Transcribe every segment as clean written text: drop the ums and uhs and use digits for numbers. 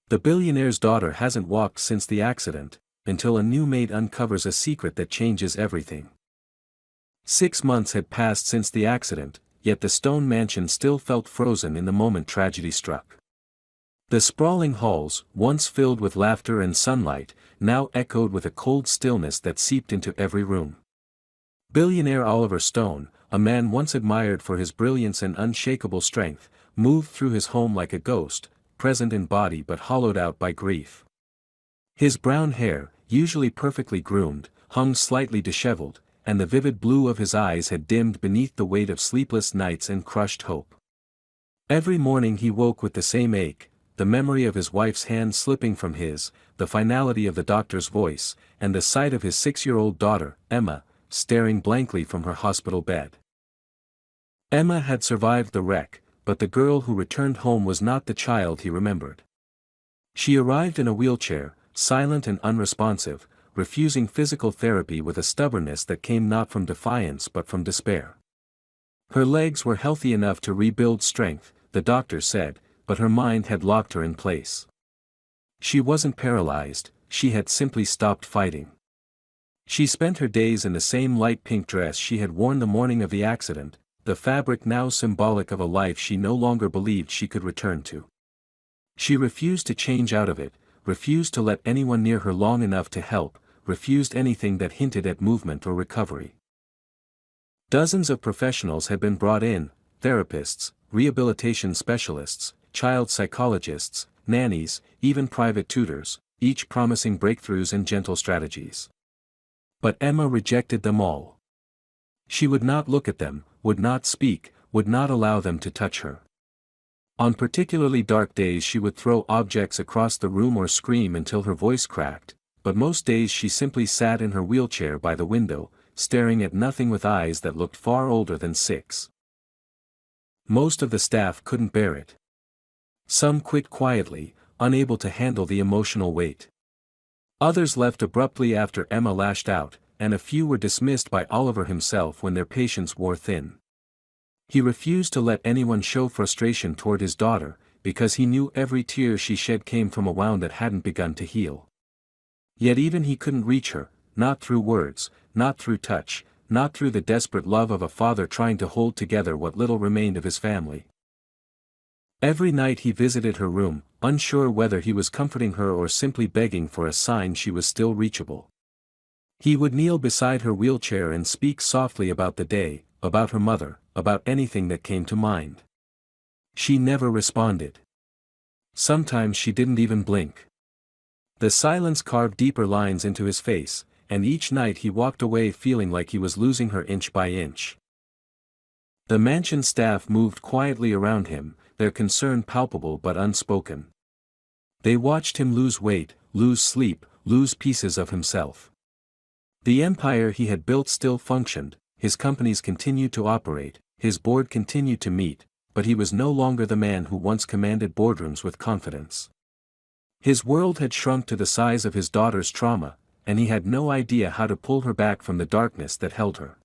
The billionaire's daughter hasn't walked since the accident, until a new maid uncovers a secret that changes everything. 6 months had passed since the accident, yet the stone mansion still felt frozen in the moment tragedy struck. The sprawling halls, once filled with laughter and sunlight, now echoed with a cold stillness that seeped into every room. Billionaire Oliver Stone, a man once admired for his brilliance and unshakable strength, moved through his home like a ghost, present in body but hollowed out by grief. His brown hair, usually perfectly groomed, hung slightly disheveled, and the vivid blue of his eyes had dimmed beneath the weight of sleepless nights and crushed hope. Every morning he woke with the same ache, the memory of his wife's hand slipping from his, the finality of the doctor's voice, and the sight of his 6-year-old daughter, Emma, staring blankly from her hospital bed. Emma had survived the wreck, but the girl who returned home was not the child he remembered. She arrived in a wheelchair, silent and unresponsive, refusing physical therapy with a stubbornness that came not from defiance but from despair. Her legs were healthy enough to rebuild strength, the doctor said, but her mind had locked her in place. She wasn't paralyzed, she had simply stopped fighting. She spent her days in the same light pink dress she had worn the morning of the accident, the fabric now symbolic of a life she no longer believed she could return to. She refused to change out of it, refused to let anyone near her long enough to help, refused anything that hinted at movement or recovery. Dozens of professionals had been brought in, therapists, rehabilitation specialists, child psychologists, nannies, even private tutors, each promising breakthroughs and gentle strategies. But Emma rejected them all. She would not look at them, would not speak, would not allow them to touch her. On particularly dark days she would throw objects across the room or scream until her voice cracked, but most days she simply sat in her wheelchair by the window, staring at nothing with eyes that looked far older than 6. Most of the staff couldn't bear it. Some quit quietly, unable to handle the emotional weight. Others left abruptly after Emma lashed out, and a few were dismissed by Oliver himself when their patience wore thin. He refused to let anyone show frustration toward his daughter, because he knew every tear she shed came from a wound that hadn't begun to heal. Yet even he couldn't reach her, not through words, not through touch, not through the desperate love of a father trying to hold together what little remained of his family. Every night he visited her room, unsure whether he was comforting her or simply begging for a sign she was still reachable. He would kneel beside her wheelchair and speak softly about the day, about her mother, about anything that came to mind. She never responded. Sometimes she didn't even blink. The silence carved deeper lines into his face, and each night he walked away feeling like he was losing her inch by inch. The mansion staff moved quietly around him, their concern palpable but unspoken. They watched him lose weight, lose sleep, lose pieces of himself. The empire he had built still functioned, his companies continued to operate, his board continued to meet, but he was no longer the man who once commanded boardrooms with confidence. His world had shrunk to the size of his daughter's trauma, and he had no idea how to pull her back from the darkness that held her.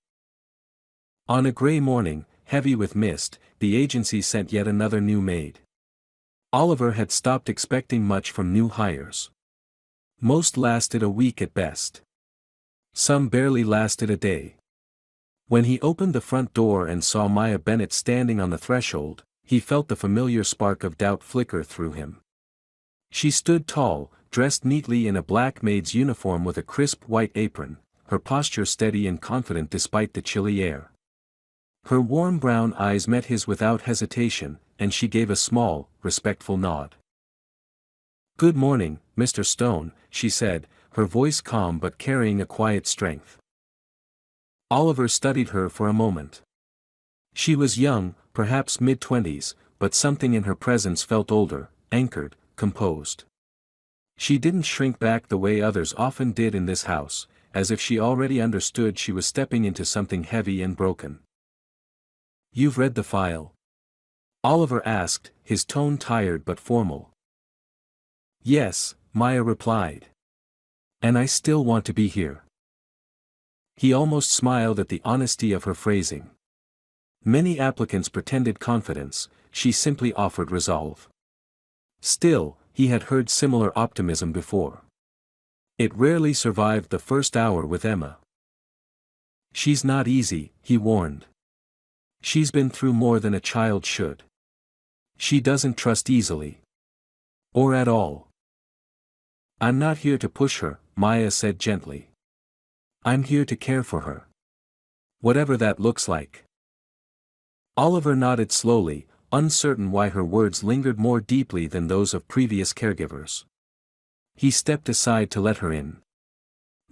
On a gray morning, heavy with mist, the agency sent yet another new maid. Oliver had stopped expecting much from new hires. Most lasted a week at best. Some barely lasted a day. When he opened the front door and saw Maya Bennett standing on the threshold, he felt the familiar spark of doubt flicker through him. She stood tall, dressed neatly in a black maid's uniform with a crisp white apron, her posture steady and confident despite the chilly air. Her warm brown eyes met his without hesitation, and she gave a small, respectful nod. "Good morning, Mr. Stone," she said, her voice calm but carrying a quiet strength. Oliver studied her for a moment. She was young, perhaps mid-20s, but something in her presence felt older, anchored, composed. She didn't shrink back the way others often did in this house, as if she already understood she was stepping into something heavy and broken. "You've read the file?" Oliver asked, his tone tired but formal. "Yes," Maya replied. "And I still want to be here." He almost smiled at the honesty of her phrasing. Many applicants pretended confidence, she simply offered resolve. Still, he had heard similar optimism before. It rarely survived the first hour with Emma. "She's not easy," he warned. "She's been through more than a child should. She doesn't trust easily. Or at all." "I'm not here to push her," Maya said gently. "I'm here to care for her. Whatever that looks like." Oliver nodded slowly, uncertain why her words lingered more deeply than those of previous caregivers. He stepped aside to let her in.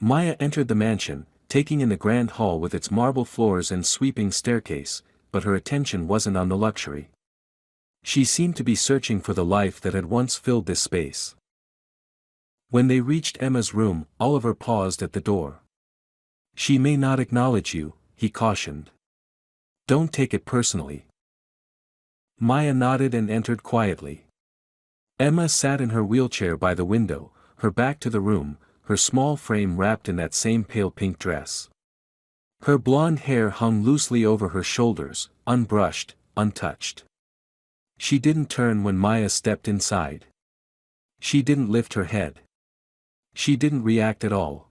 Maya entered the mansion, taking in the grand hall with its marble floors and sweeping staircase, but her attention wasn't on the luxury. She seemed to be searching for the life that had once filled this space. When they reached Emma's room, Oliver paused at the door. "She may not acknowledge you," he cautioned. "Don't take it personally." Maya nodded and entered quietly. Emma sat in her wheelchair by the window, her back to the room, her small frame wrapped in that same pale pink dress. Her blonde hair hung loosely over her shoulders, unbrushed, untouched. She didn't turn when Maya stepped inside. She didn't lift her head. She didn't react at all.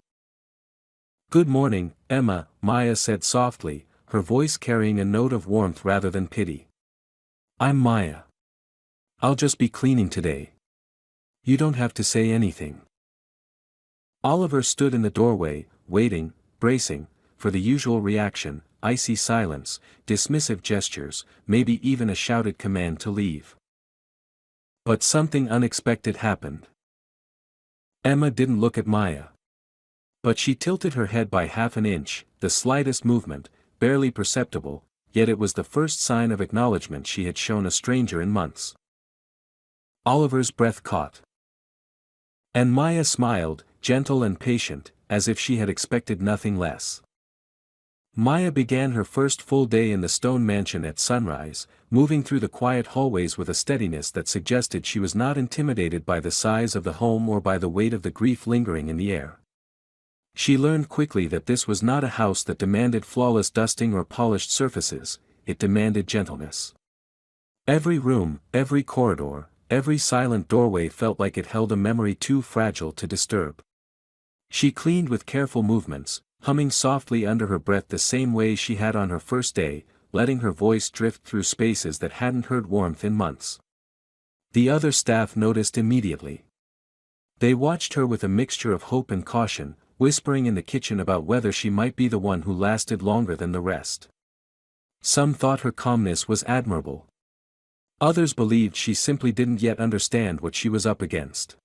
"Good morning, Emma," Maya said softly, her voice carrying a note of warmth rather than pity. "I'm Maya. I'll just be cleaning today. You don't have to say anything." Oliver stood in the doorway, waiting, bracing, for the usual reaction: icy silence, dismissive gestures, maybe even a shouted command to leave. But something unexpected happened. Emma didn't look at Maya. But she tilted her head by half an inch, the slightest movement, barely perceptible, yet it was the first sign of acknowledgement she had shown a stranger in months. Oliver's breath caught. And Maya smiled, gentle and patient, as if she had expected nothing less. Maya began her first full day in the stone mansion at sunrise, moving through the quiet hallways with a steadiness that suggested she was not intimidated by the size of the home or by the weight of the grief lingering in the air. She learned quickly that this was not a house that demanded flawless dusting or polished surfaces, it demanded gentleness. Every room, every corridor, every silent doorway felt like it held a memory too fragile to disturb. She cleaned with careful movements, humming softly under her breath the same way she had on her first day, letting her voice drift through spaces that hadn't heard warmth in months. The other staff noticed immediately. They watched her with a mixture of hope and caution, whispering in the kitchen about whether she might be the one who lasted longer than the rest. Some thought her calmness was admirable. Others believed she simply didn't yet understand what she was up against.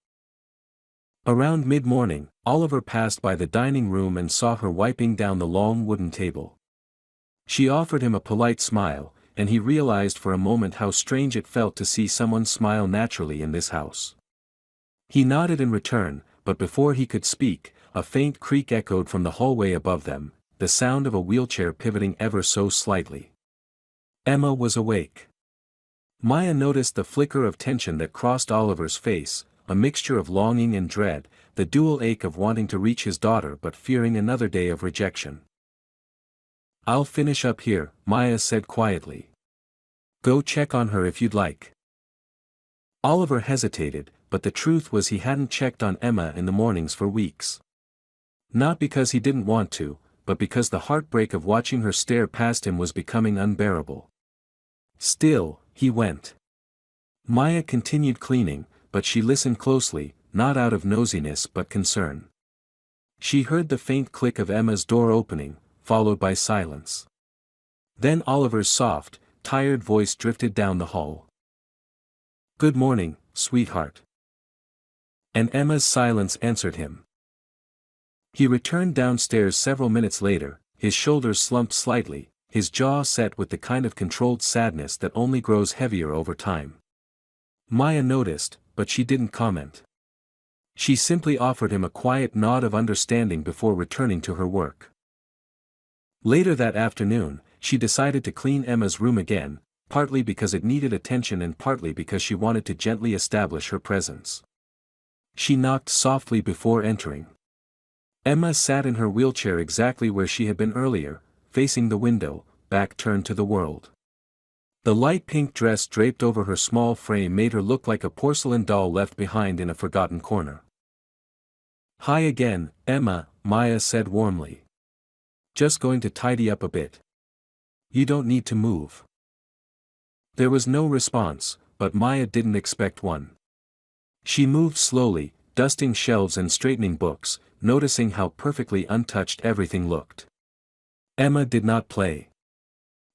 Around mid-morning, Oliver passed by the dining room and saw her wiping down the long wooden table. She offered him a polite smile, and he realized for a moment how strange it felt to see someone smile naturally in this house. He nodded in return, but before he could speak, a faint creak echoed from the hallway above them, the sound of a wheelchair pivoting ever so slightly. Emma was awake. Maya noticed the flicker of tension that crossed Oliver's face, a mixture of longing and dread, the dual ache of wanting to reach his daughter but fearing another day of rejection. "I'll finish up here," Maya said quietly. "Go check on her if you'd like." Oliver hesitated, but the truth was he hadn't checked on Emma in the mornings for weeks. Not because he didn't want to, but because the heartbreak of watching her stare past him was becoming unbearable. Still, he went. Maya continued cleaning, but she listened closely, not out of nosiness but concern. She heard the faint click of Emma's door opening, followed by silence. Then Oliver's soft, tired voice drifted down the hall. "Good morning, sweetheart." And Emma's silence answered him. He returned downstairs several minutes later, his shoulders slumped slightly, his jaw set with the kind of controlled sadness that only grows heavier over time. Maya noticed, but she didn't comment. She simply offered him a quiet nod of understanding before returning to her work. Later that afternoon, she decided to clean Emma's room again, partly because it needed attention and partly because she wanted to gently establish her presence. She knocked softly before entering. Emma sat in her wheelchair exactly where she had been earlier, facing the window, back turned to the world. The light pink dress draped over her small frame made her look like a porcelain doll left behind in a forgotten corner. "Hi again, Emma," Maya said warmly. "Just going to tidy up a bit. You don't need to move." There was no response, but Maya didn't expect one. She moved slowly, dusting shelves and straightening books, noticing how perfectly untouched everything looked. Emma did not play.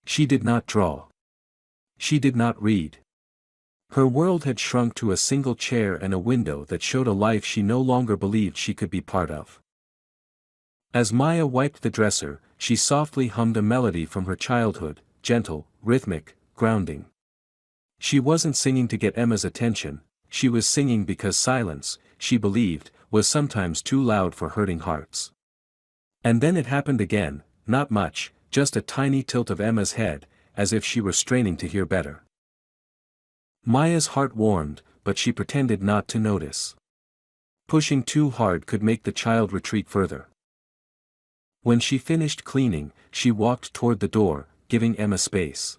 She did not draw. She did not read. Her world had shrunk to a single chair and a window that showed a life she no longer believed she could be part of. As Maya wiped the dresser, she softly hummed a melody from her childhood, gentle, rhythmic, grounding. She wasn't singing to get Emma's attention, she was singing because silence, she believed, was sometimes too loud for hurting hearts. And then it happened again, not much, just a tiny tilt of Emma's head, as if she were straining to hear better. Maya's heart warmed, but she pretended not to notice. Pushing too hard could make the child retreat further. When she finished cleaning, she walked toward the door, giving Emma space.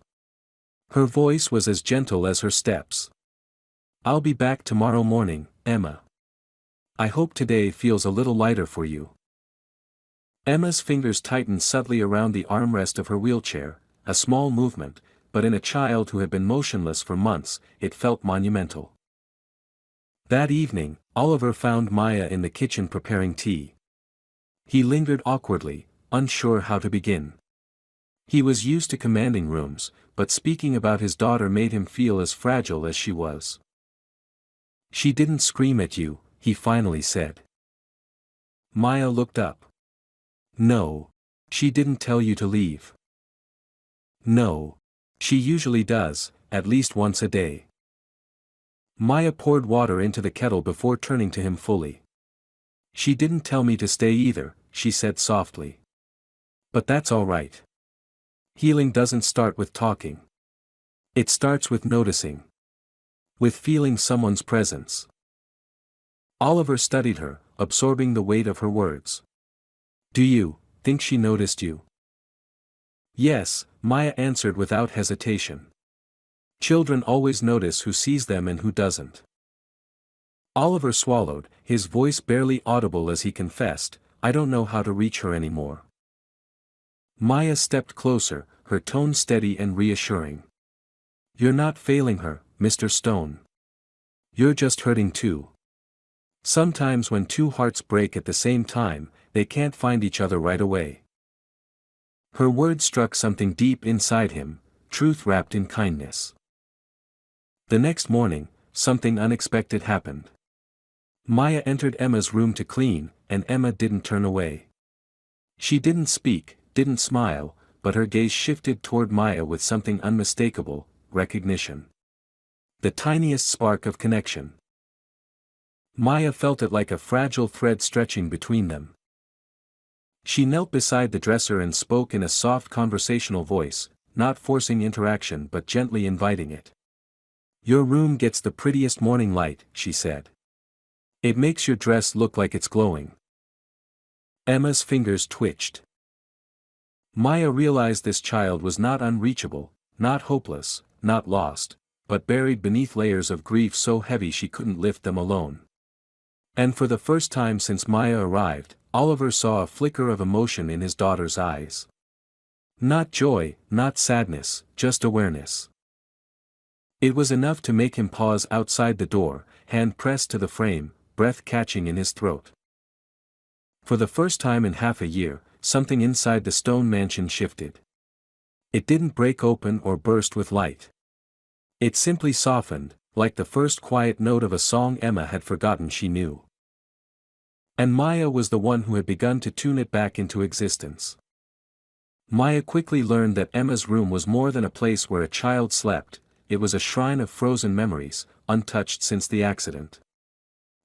Her voice was as gentle as her steps. "I'll be back tomorrow morning, Emma. I hope today feels a little lighter for you." Emma's fingers tightened subtly around the armrest of her wheelchair, a small movement, but in a child who had been motionless for months, it felt monumental. That evening, Oliver found Maya in the kitchen preparing tea. He lingered awkwardly, unsure how to begin. He was used to commanding rooms, but speaking about his daughter made him feel as fragile as she was. "She didn't scream at you," he finally said. Maya looked up. "No. She didn't tell you to leave." "No. She usually does, at least once a day." Maya poured water into the kettle before turning to him fully. "She didn't tell me to stay either," she said softly. "But that's all right. Healing doesn't start with talking. It starts with noticing. With feeling someone's presence." Oliver studied her, absorbing the weight of her words. "Do you think she noticed you?" "Yes," Maya answered without hesitation. "Children always notice who sees them and who doesn't." Oliver swallowed, his voice barely audible as he confessed, "I don't know how to reach her anymore." Maya stepped closer, her tone steady and reassuring. "You're not failing her, Mr. Stone. You're just hurting too. Sometimes when two hearts break at the same time, they can't find each other right away." Her words struck something deep inside him, truth wrapped in kindness. The next morning, something unexpected happened. Maya entered Emma's room to clean, and Emma didn't turn away. She didn't speak, didn't smile, but her gaze shifted toward Maya with something unmistakable, recognition. The tiniest spark of connection. Maya felt it like a fragile thread stretching between them. She knelt beside the dresser and spoke in a soft conversational voice, not forcing interaction but gently inviting it. "Your room gets the prettiest morning light," she said. "It makes your dress look like it's glowing." Emma's fingers twitched. Maya realized this child was not unreachable, not hopeless, not lost, but buried beneath layers of grief so heavy she couldn't lift them alone. And for the first time since Maya arrived, Oliver saw a flicker of emotion in his daughter's eyes. Not joy, not sadness, just awareness. It was enough to make him pause outside the door, hand pressed to the frame, breath catching in his throat. For the first time in half a year, something inside the stone mansion shifted. It didn't break open or burst with light. It simply softened, like the first quiet note of a song Emma had forgotten she knew. And Maya was the one who had begun to tune it back into existence. Maya quickly learned that Emma's room was more than a place where a child slept, it was a shrine of frozen memories, untouched since the accident.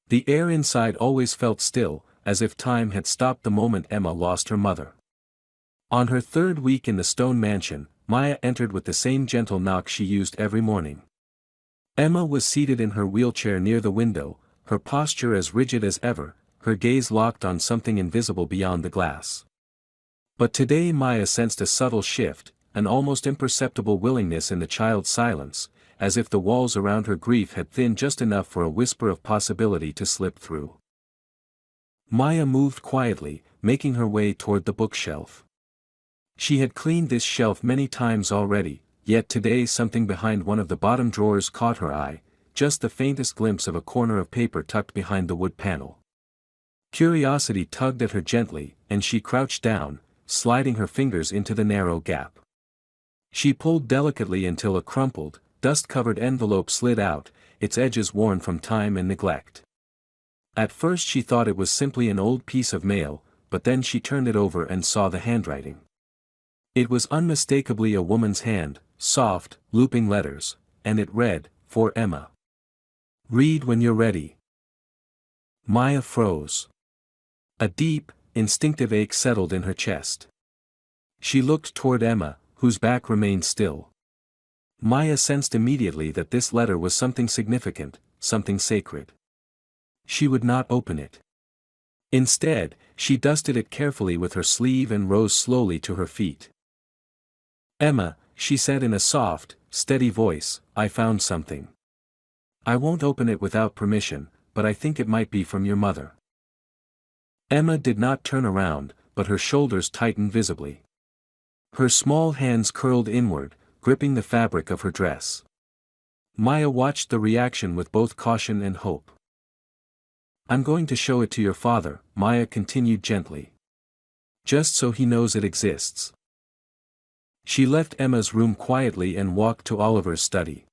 The air inside always felt still, as if time had stopped the moment Emma lost her mother. On her third week in the stone mansion, Maya entered with the same gentle knock she used every morning. Emma was seated in her wheelchair near the window, her posture as rigid as ever, her gaze locked on something invisible beyond the glass. But today Maya sensed a subtle shift, an almost imperceptible willingness in the child's silence, as if the walls around her grief had thinned just enough for a whisper of possibility to slip through. Maya moved quietly, making her way toward the bookshelf. She had cleaned this shelf many times already, yet today something behind one of the bottom drawers caught her eye, just the faintest glimpse of a corner of paper tucked behind the wood panel. Curiosity tugged at her gently, and she crouched down, sliding her fingers into the narrow gap. She pulled delicately until a crumpled, dust-covered envelope slid out, its edges worn from time and neglect. At first she thought it was simply an old piece of mail, but then she turned it over and saw the handwriting. It was unmistakably a woman's hand, soft, looping letters, and it read, "For Emma. Read when you're ready." Maya froze. A deep, instinctive ache settled in her chest. She looked toward Emma, whose back remained still. Maya sensed immediately that this letter was something significant, something sacred. She would not open it. Instead, she dusted it carefully with her sleeve and rose slowly to her feet. "Emma," she said in a soft, steady voice, "I found something. I won't open it without permission, but I think it might be from your mother." Emma did not turn around, but her shoulders tightened visibly. Her small hands curled inward, gripping the fabric of her dress. Maya watched the reaction with both caution and hope. "I'm going to show it to your father," Maya continued gently. "Just so he knows it exists." She left Emma's room quietly and walked to Oliver's study.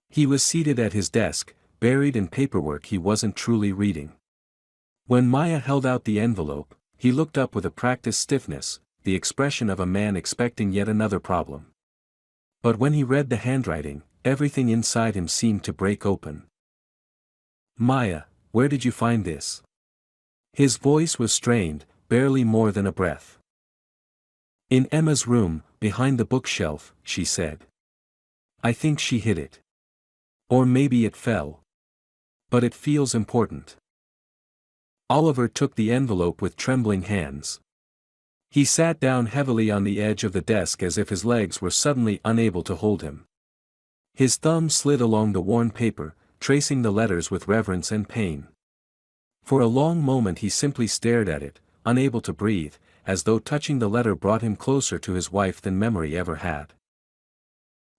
He was seated at his desk, buried in paperwork he wasn't truly reading. When Maya held out the envelope, he looked up with a practiced stiffness, the expression of a man expecting yet another problem. But when he read the handwriting, everything inside him seemed to break open. "Maya, where did you find this?" His voice was strained, barely more than a breath. "In Emma's room, behind the bookshelf," she said. "I think she hid it. Or maybe it fell. But it feels important." Oliver took the envelope with trembling hands. He sat down heavily on the edge of the desk as if his legs were suddenly unable to hold him. His thumb slid along the worn paper, tracing the letters with reverence and pain. For a long moment he simply stared at it, unable to breathe, as though touching the letter brought him closer to his wife than memory ever had.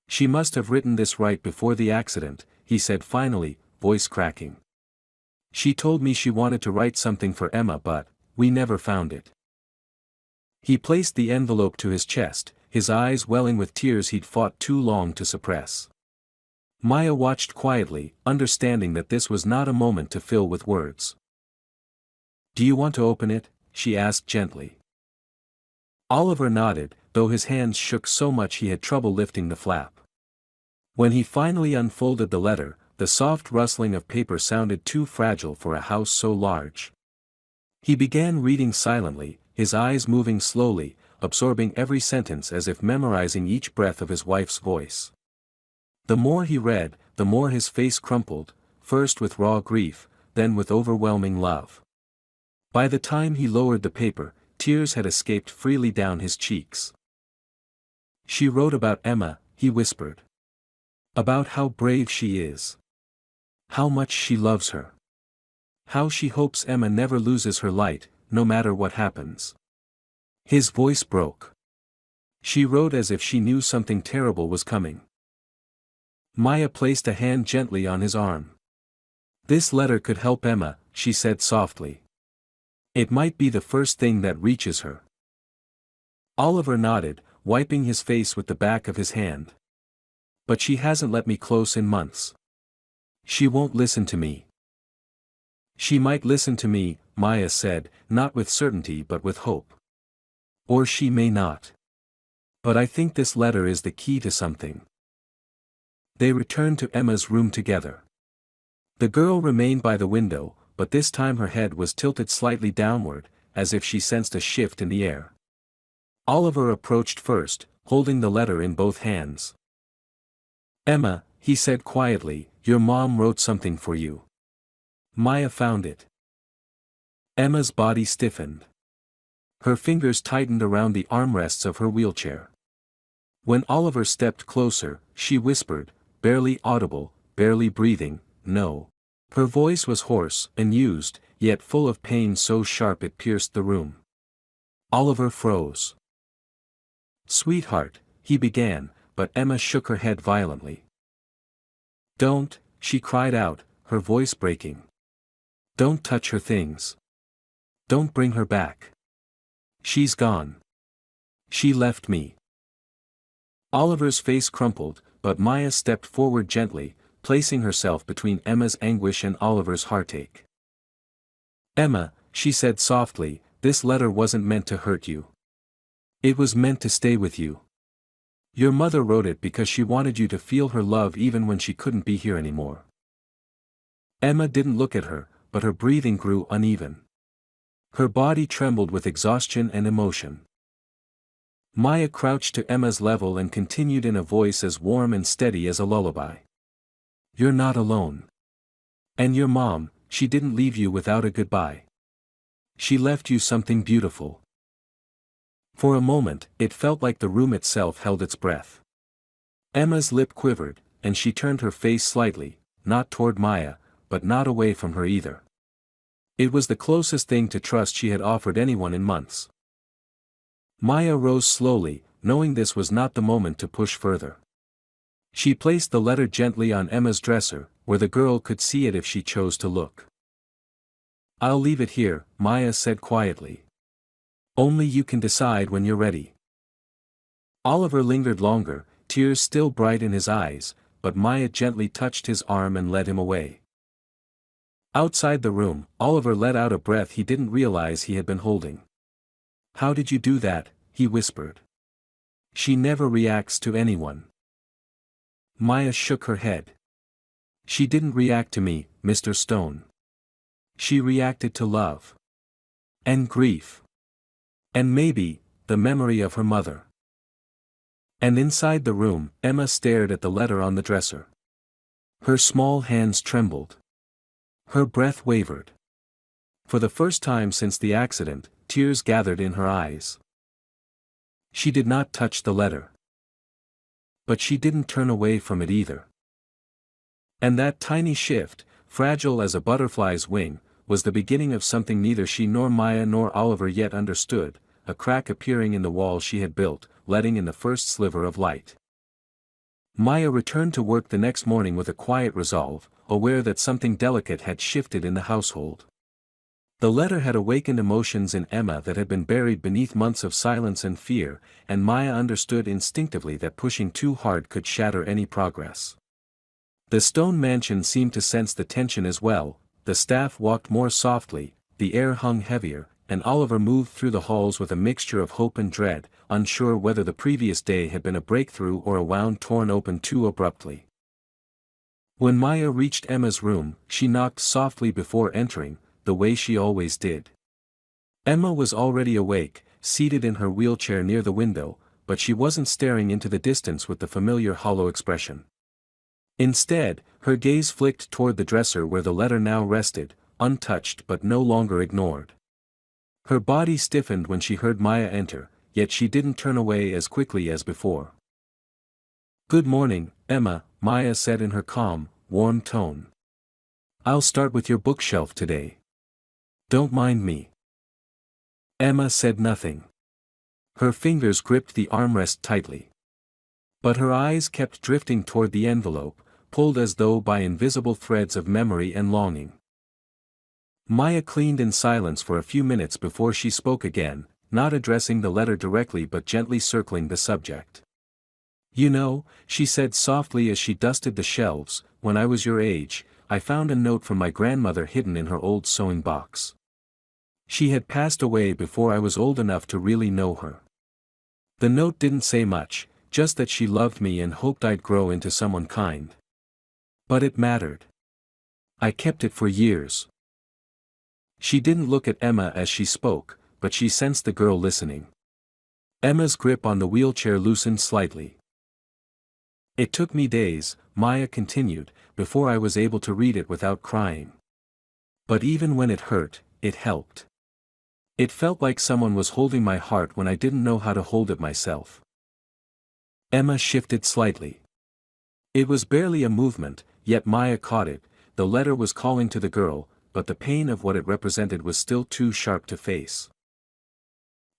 "She must have written this right before the accident," he said finally, voice cracking. "She told me she wanted to write something for Emma, but we never found it." He placed the envelope to his chest, his eyes welling with tears he'd fought too long to suppress. Maya watched quietly, understanding that this was not a moment to fill with words. "Do you want to open it?" she asked gently. Oliver nodded, though his hands shook so much he had trouble lifting the flap. When he finally unfolded the letter, the soft rustling of paper sounded too fragile for a house so large. He began reading silently, his eyes moving slowly, absorbing every sentence as if memorizing each breath of his wife's voice. The more he read, the more his face crumpled, first with raw grief, then with overwhelming love. By the time he lowered the paper, tears had escaped freely down his cheeks. "She wrote about Emma," he whispered. "About how brave she is. How much she loves her. How she hopes Emma never loses her light, no matter what happens." His voice broke. "She wrote as if she knew something terrible was coming." Maya placed a hand gently on his arm. "This letter could help Emma," she said softly. "It might be the first thing that reaches her." Oliver nodded, wiping his face with the back of his hand. "But she hasn't let me close in months. She won't listen to me." "She might listen to me," Maya said, not with certainty but with hope. "Or she may not. But I think this letter is the key to something." They returned to Emma's room together. The girl remained by the window, but this time her head was tilted slightly downward, as if she sensed a shift in the air. Oliver approached first, holding the letter in both hands. "Emma," he said quietly, "your mom wrote something for you. Maya found it." Emma's body stiffened. Her fingers tightened around the armrests of her wheelchair. When Oliver stepped closer, she whispered, barely audible, barely breathing, "No." Her voice was hoarse and used, yet full of pain so sharp it pierced the room. Oliver froze. "Sweetheart," he began, but Emma shook her head violently. "Don't," she cried out, her voice breaking. "Don't touch her things. Don't bring her back. She's gone. She left me." Oliver's face crumpled, but Maya stepped forward gently, placing herself between Emma's anguish and Oliver's heartache. "Emma," she said softly, "this letter wasn't meant to hurt you. It was meant to stay with you. Your mother wrote it because she wanted you to feel her love even when she couldn't be here anymore." Emma didn't look at her, but her breathing grew uneven. Her body trembled with exhaustion and emotion. Maya crouched to Emma's level and continued in a voice as warm and steady as a lullaby. "You're not alone. And your mom, she didn't leave you without a goodbye. She left you something beautiful." For a moment, it felt like the room itself held its breath. Emma's lip quivered, and she turned her face slightly, not toward Maya, but not away from her either. It was the closest thing to trust she had offered anyone in months. Maya rose slowly, knowing this was not the moment to push further. She placed the letter gently on Emma's dresser, where the girl could see it if she chose to look. "I'll leave it here," Maya said quietly. "Only you can decide when you're ready." Oliver lingered longer, tears still bright in his eyes, but Maya gently touched his arm and led him away. Outside the room, Oliver let out a breath he didn't realize he had been holding. "How did you do that?" he whispered. "She never reacts to anyone." Maya shook her head. "She didn't react to me, Mr. Stone. She reacted to love. And grief. And maybe, the memory of her mother." And inside the room, Emma stared at the letter on the dresser. Her small hands trembled. Her breath wavered. For the first time since the accident, tears gathered in her eyes. She did not touch the letter. But she didn't turn away from it either. And that tiny shift, fragile as a butterfly's wing, was the beginning of something neither she nor Maya nor Oliver yet understood, a crack appearing in the wall she had built, letting in the first sliver of light. Maya returned to work the next morning with a quiet resolve, aware that something delicate had shifted in the household. The letter had awakened emotions in Emma that had been buried beneath months of silence and fear, and Maya understood instinctively that pushing too hard could shatter any progress. The stone mansion seemed to sense the tension as well. The staff walked more softly, the air hung heavier, and Oliver moved through the halls with a mixture of hope and dread, unsure whether the previous day had been a breakthrough or a wound torn open too abruptly. When Maya reached Emma's room, she knocked softly before entering, the way she always did. Emma was already awake, seated in her wheelchair near the window, but she wasn't staring into the distance with the familiar hollow expression. Instead, her gaze flicked toward the dresser where the letter now rested, untouched but no longer ignored. Her body stiffened when she heard Maya enter, yet she didn't turn away as quickly as before. "Good morning, Emma," Maya said in her calm, warm tone. "I'll start with your bookshelf today. Don't mind me." Emma said nothing. Her fingers gripped the armrest tightly. But her eyes kept drifting toward the envelope, pulled as though by invisible threads of memory and longing. Maya cleaned in silence for a few minutes before she spoke again, not addressing the letter directly but gently circling the subject. "You know," she said softly as she dusted the shelves, "when I was your age, I found a note from my grandmother hidden in her old sewing box. She had passed away before I was old enough to really know her. The note didn't say much, just that she loved me and hoped I'd grow into someone kind. But it mattered. I kept it for years." She didn't look at Emma as she spoke, but she sensed the girl listening. Emma's grip on the wheelchair loosened slightly. "It took me days," Maya continued, "before I was able to read it without crying. But even when it hurt, it helped. It felt like someone was holding my heart when I didn't know how to hold it myself." Emma shifted slightly. It was barely a movement, yet Maya caught it. The letter was calling to the girl, but the pain of what it represented was still too sharp to face.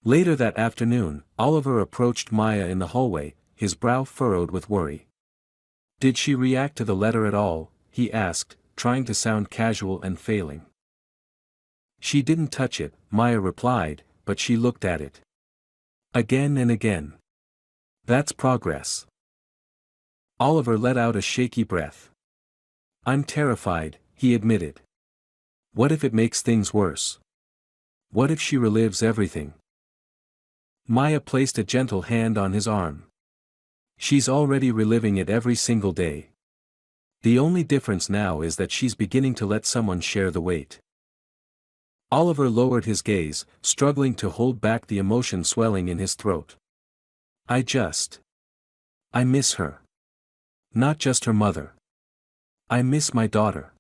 Later that afternoon, Oliver approached Maya in the hallway, his brow furrowed with worry. "Did she react to the letter at all?" he asked, trying to sound casual and failing. "She didn't touch it," Maya replied, "but she looked at it. Again and again. That's progress." Oliver let out a shaky breath. "I'm terrified," he admitted. "What if it makes things worse? What if she relives everything?" Maya placed a gentle hand on his arm. "She's already reliving it every single day. The only difference now is that she's beginning to let someone share the weight." Oliver lowered his gaze, struggling to hold back the emotion swelling in his throat. I miss her. Not just her mother. I miss my daughter.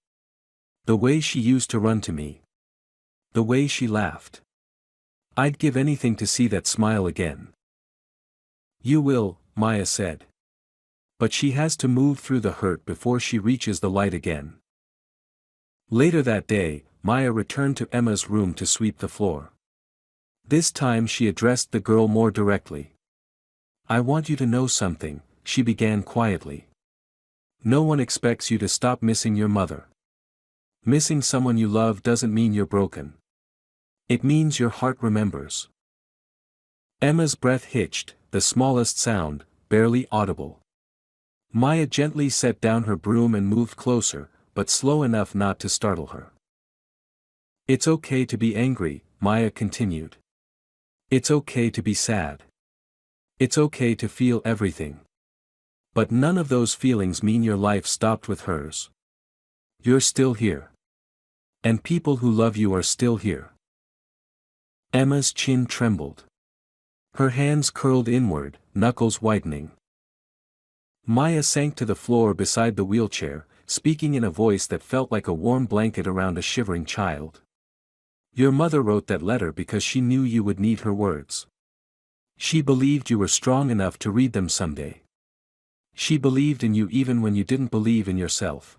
The way she used to run to me. The way she laughed. I'd give anything to see that smile again." "You will," Maya said. "But she has to move through the hurt before she reaches the light again." Later that day, Maya returned to Emma's room to sweep the floor. This time she addressed the girl more directly. "I want you to know something," she began quietly. "No one expects you to stop missing your mother. Missing someone you love doesn't mean you're broken. It means your heart remembers." Emma's breath hitched, the smallest sound, barely audible. Maya gently set down her broom and moved closer, but slow enough not to startle her. "It's okay to be angry," Maya continued. "It's okay to be sad. It's okay to feel everything. But none of those feelings mean your life stopped with hers. You're still here. And people who love you are still here." Emma's chin trembled. Her hands curled inward, knuckles whitening. Maya sank to the floor beside the wheelchair, speaking in a voice that felt like a warm blanket around a shivering child. "Your mother wrote that letter because she knew you would need her words. She believed you were strong enough to read them someday. She believed in you even when you didn't believe in yourself."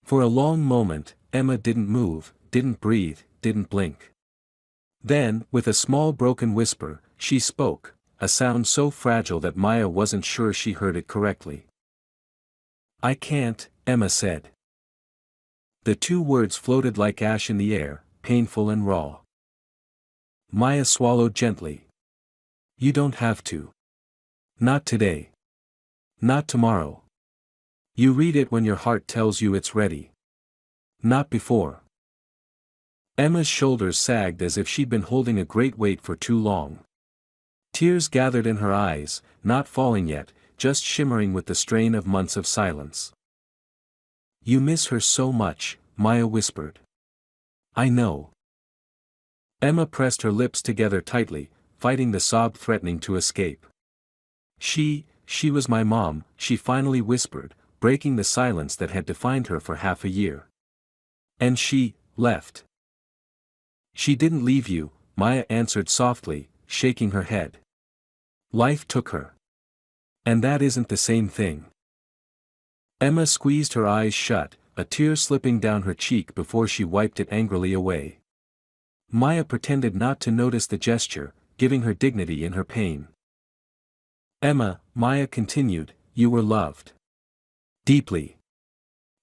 For a long moment, Emma didn't move, didn't breathe, didn't blink. Then, with a small broken whisper, she spoke, a sound so fragile that Maya wasn't sure she heard it correctly. "I can't," Emma said. The two words floated like ash in the air, painful and raw. Maya swallowed gently. "You don't have to. Not today. Not tomorrow. You read it when your heart tells you it's ready. Not before." Emma's shoulders sagged as if she'd been holding a great weight for too long. Tears gathered in her eyes, not falling yet, just shimmering with the strain of months of silence. "You miss her so much," Maya whispered. "I know." Emma pressed her lips together tightly, fighting the sob threatening to escape. She was my mom," she finally whispered, breaking the silence that had defined her for half a year. "And she left." "She didn't leave you," Maya answered softly, shaking her head. "Life took her. And that isn't the same thing." Emma squeezed her eyes shut, a tear slipping down her cheek before she wiped it angrily away. Maya pretended not to notice the gesture, giving her dignity in her pain. "Emma," Maya continued, "you were loved. Deeply.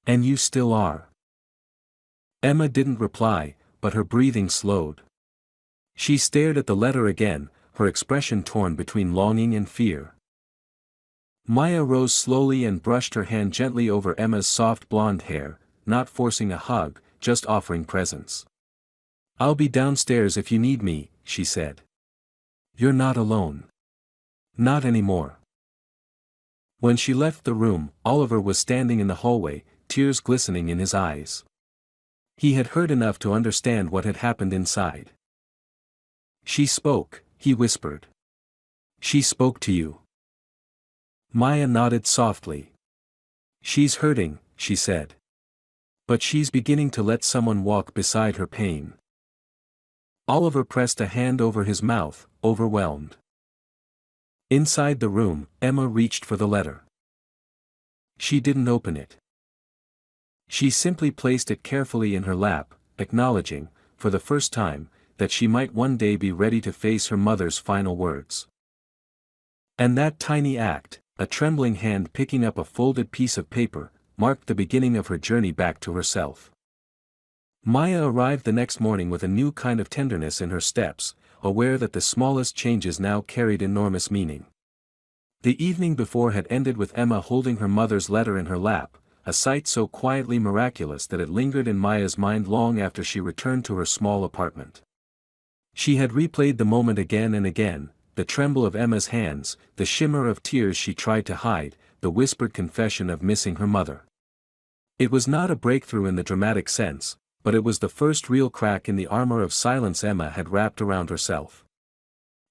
And you still are." Emma didn't reply, but her breathing slowed. She stared at the letter again, her expression torn between longing and fear. Maya rose slowly and brushed her hand gently over Emma's soft blonde hair, not forcing a hug, just offering presence. "I'll be downstairs if you need me," she said. "You're not alone. Not anymore." When she left the room, Oliver was standing in the hallway, tears glistening in his eyes. He had heard enough to understand what had happened inside. "She spoke," he whispered. "She spoke to you." Maya nodded softly. "She's hurting," she said. "But she's beginning to let someone walk beside her pain." Oliver pressed a hand over his mouth, overwhelmed. Inside the room, Emma reached for the letter. She didn't open it. She simply placed it carefully in her lap, acknowledging, for the first time, that she might one day be ready to face her mother's final words. And that tiny act, a trembling hand picking up a folded piece of paper, marked the beginning of her journey back to herself. Maya arrived the next morning with a new kind of tenderness in her steps, aware that the smallest changes now carried enormous meaning. The evening before had ended with Emma holding her mother's letter in her lap, a sight so quietly miraculous that it lingered in Maya's mind long after she returned to her small apartment. She had replayed the moment again and again, the tremble of Emma's hands, the shimmer of tears she tried to hide, the whispered confession of missing her mother. It was not a breakthrough in the dramatic sense, but it was the first real crack in the armor of silence Emma had wrapped around herself.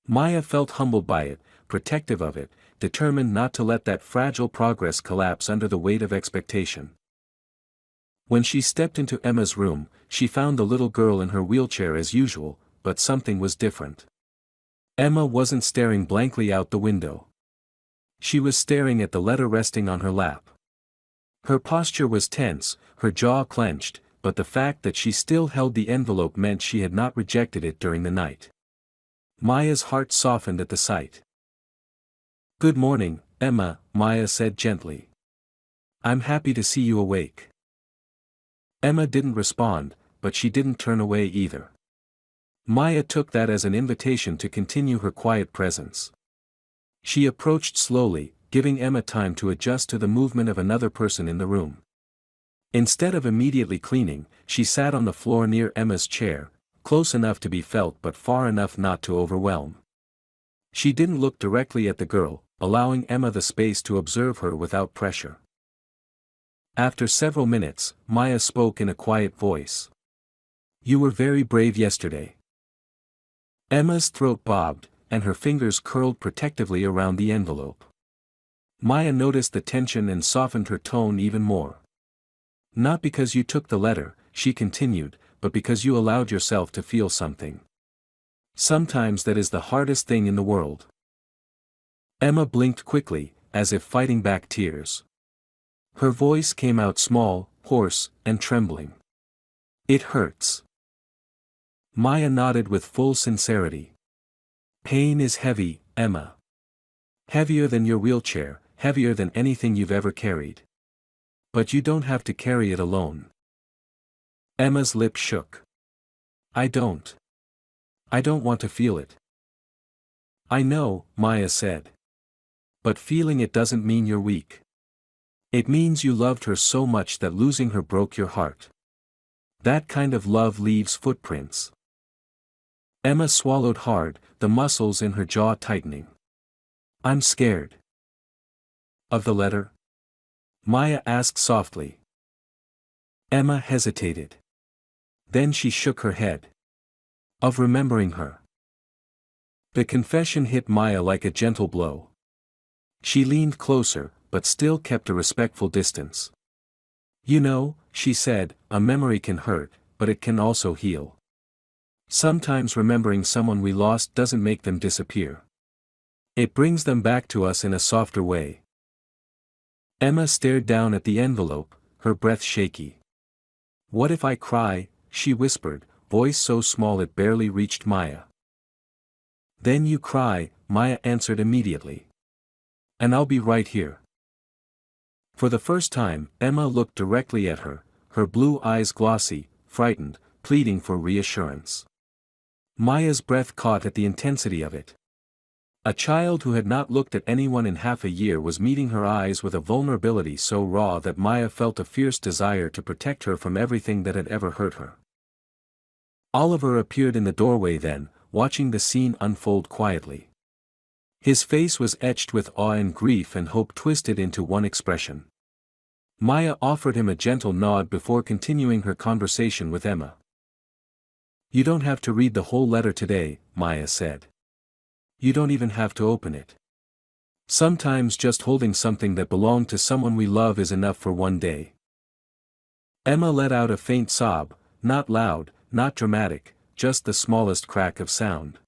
Maya felt humbled by it, protective of it, determined not to let that fragile progress collapse under the weight of expectation. When she stepped into Emma's room, she found the little girl in her wheelchair as usual, but something was different. Emma wasn't staring blankly out the window. She was staring at the letter resting on her lap. Her posture was tense, her jaw clenched, but the fact that she still held the envelope meant she had not rejected it during the night. Maya's heart softened at the sight. "Good morning, Emma," Maya said gently. "I'm happy to see you awake." Emma didn't respond, but she didn't turn away either. Maya took that as an invitation to continue her quiet presence. She approached slowly, giving Emma time to adjust to the movement of another person in the room. Instead of immediately cleaning, she sat on the floor near Emma's chair, close enough to be felt but far enough not to overwhelm. She didn't look directly at the girl, allowing Emma the space to observe her without pressure. After several minutes, Maya spoke in a quiet voice. "You were very brave yesterday." Emma's throat bobbed, and her fingers curled protectively around the envelope. Maya noticed the tension and softened her tone even more. "Not because you took the letter," she continued, "but because you allowed yourself to feel something. Sometimes that is the hardest thing in the world." Emma blinked quickly, as if fighting back tears. Her voice came out small, hoarse, and trembling. "It hurts." Maya nodded with full sincerity. "Pain is heavy, Emma. Heavier than your wheelchair, heavier than anything you've ever carried. But you don't have to carry it alone." Emma's lip shook. I don't want to feel it." "I know," Maya said. "But feeling it doesn't mean you're weak. It means you loved her so much that losing her broke your heart. That kind of love leaves footprints." Emma swallowed hard, the muscles in her jaw tightening. "I'm scared." "Of the letter?" Maya asked softly. Emma hesitated. Then she shook her head. "Of remembering her." The confession hit Maya like a gentle blow. She leaned closer, but still kept a respectful distance. "You know," she said, "a memory can hurt, but it can also heal. Sometimes remembering someone we lost doesn't make them disappear. It brings them back to us in a softer way." Emma stared down at the envelope, her breath shaky. "What if I cry?" she whispered, voice so small it barely reached Maya. "Then you cry," Maya answered immediately. "And I'll be right here." For the first time, Emma looked directly at her, her blue eyes glossy, frightened, pleading for reassurance. Maya's breath caught at the intensity of it. A child who had not looked at anyone in half a year was meeting her eyes with a vulnerability so raw that Maya felt a fierce desire to protect her from everything that had ever hurt her. Oliver appeared in the doorway then, watching the scene unfold quietly. His face was etched with awe and grief and hope twisted into one expression. Maya offered him a gentle nod before continuing her conversation with Emma. "You don't have to read the whole letter today," Maya said. "You don't even have to open it. Sometimes just holding something that belonged to someone we love is enough for one day." Emma let out a faint sob, not loud, not dramatic, just the smallest crack of sound.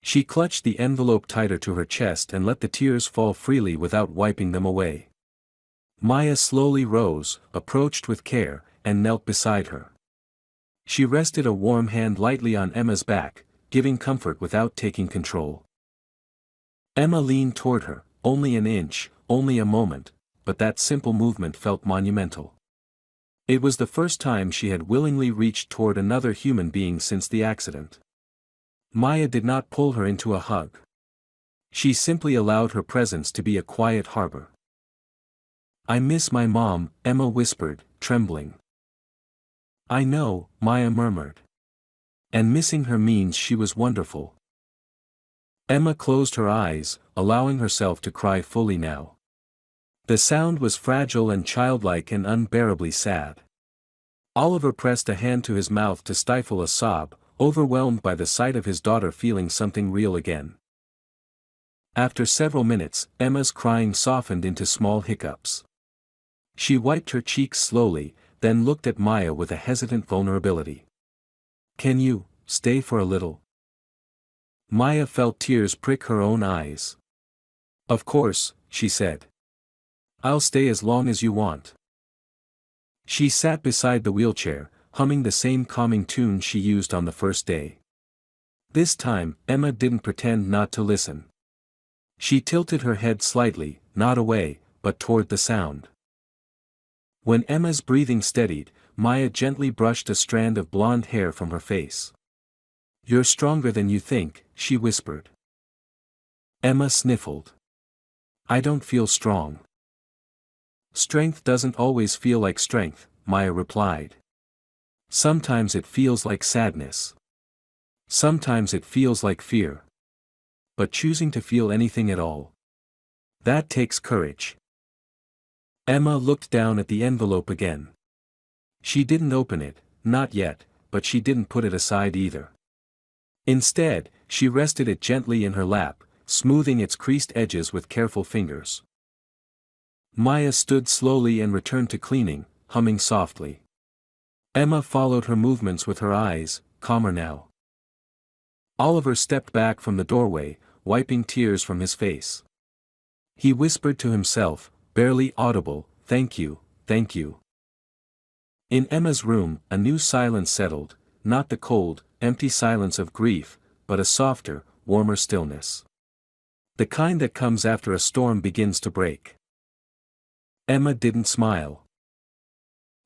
She clutched the envelope tighter to her chest and let the tears fall freely without wiping them away. Maya slowly rose, approached with care, and knelt beside her. She rested a warm hand lightly on Emma's back, giving comfort without taking control. Emma leaned toward her, only an inch, only a moment, but that simple movement felt monumental. It was the first time she had willingly reached toward another human being since the accident. Maya did not pull her into a hug. She simply allowed her presence to be a quiet harbor. "I miss my mom," Emma whispered, trembling. "I know," Maya murmured. "And missing her means she was wonderful." Emma closed her eyes, allowing herself to cry fully now. The sound was fragile and childlike and unbearably sad. Oliver pressed a hand to his mouth to stifle a sob, overwhelmed by the sight of his daughter feeling something real again. After several minutes, Emma's crying softened into small hiccups. She wiped her cheeks slowly, then looked at Maya with a hesitant vulnerability. "Can you stay for a little?" Maya felt tears prick her own eyes. "Of course," she said. "I'll stay as long as you want." She sat beside the wheelchair, humming the same calming tune she used on the first day. This time, Emma didn't pretend not to listen. She tilted her head slightly, not away, but toward the sound. When Emma's breathing steadied, Maya gently brushed a strand of blonde hair from her face. "You're stronger than you think," she whispered. Emma sniffled. "I don't feel strong." "Strength doesn't always feel like strength," Maya replied. "Sometimes it feels like sadness. Sometimes it feels like fear. But choosing to feel anything at all, that takes courage." Emma looked down at the envelope again. She didn't open it, not yet, but she didn't put it aside either. Instead, she rested it gently in her lap, smoothing its creased edges with careful fingers. Maya stood slowly and returned to cleaning, humming softly. Emma followed her movements with her eyes, calmer now. Oliver stepped back from the doorway, wiping tears from his face. He whispered to himself, barely audible, "Thank you, thank you." In Emma's room, a new silence settled, not the cold, empty silence of grief, but a softer, warmer stillness. The kind that comes after a storm begins to break. Emma didn't smile.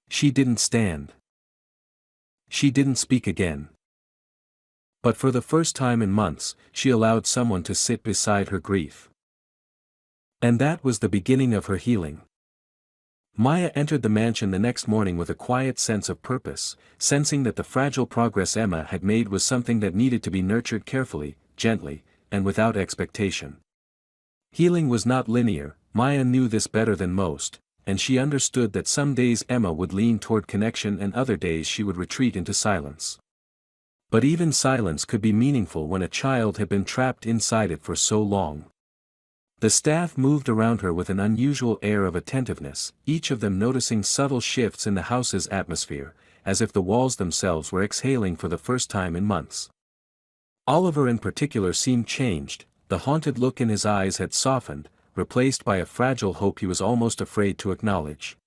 She didn't stand. She didn't speak again. But for the first time in months, she allowed someone to sit beside her grief. And that was the beginning of her healing. Maya entered the mansion the next morning with a quiet sense of purpose, sensing that the fragile progress Emma had made was something that needed to be nurtured carefully, gently, and without expectation. Healing was not linear, Maya knew this better than most, and she understood that some days Emma would lean toward connection and other days she would retreat into silence. But even silence could be meaningful when a child had been trapped inside it for so long. The staff moved around her with an unusual air of attentiveness, each of them noticing subtle shifts in the house's atmosphere, as if the walls themselves were exhaling for the first time in months. Oliver in particular seemed changed, the haunted look in his eyes had softened, replaced by a fragile hope he was almost afraid to acknowledge.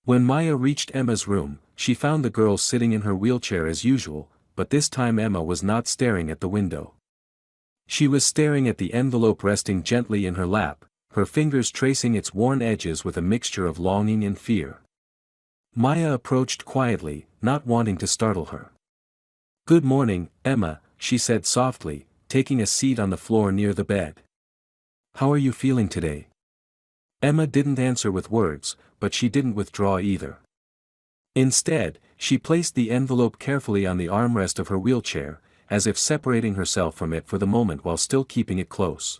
When Maya reached Emma's room, she found the girl sitting in her wheelchair as usual, but this time Emma was not staring at the window. She was staring at the envelope resting gently in her lap, her fingers tracing its worn edges with a mixture of longing and fear. Maya approached quietly, not wanting to startle her. "Good morning, Emma," she said softly, taking a seat on the floor near the bed. "How are you feeling today?" Emma didn't answer with words, but she didn't withdraw either. Instead, she placed the envelope carefully on the armrest of her wheelchair, as if separating herself from it for the moment while still keeping it close.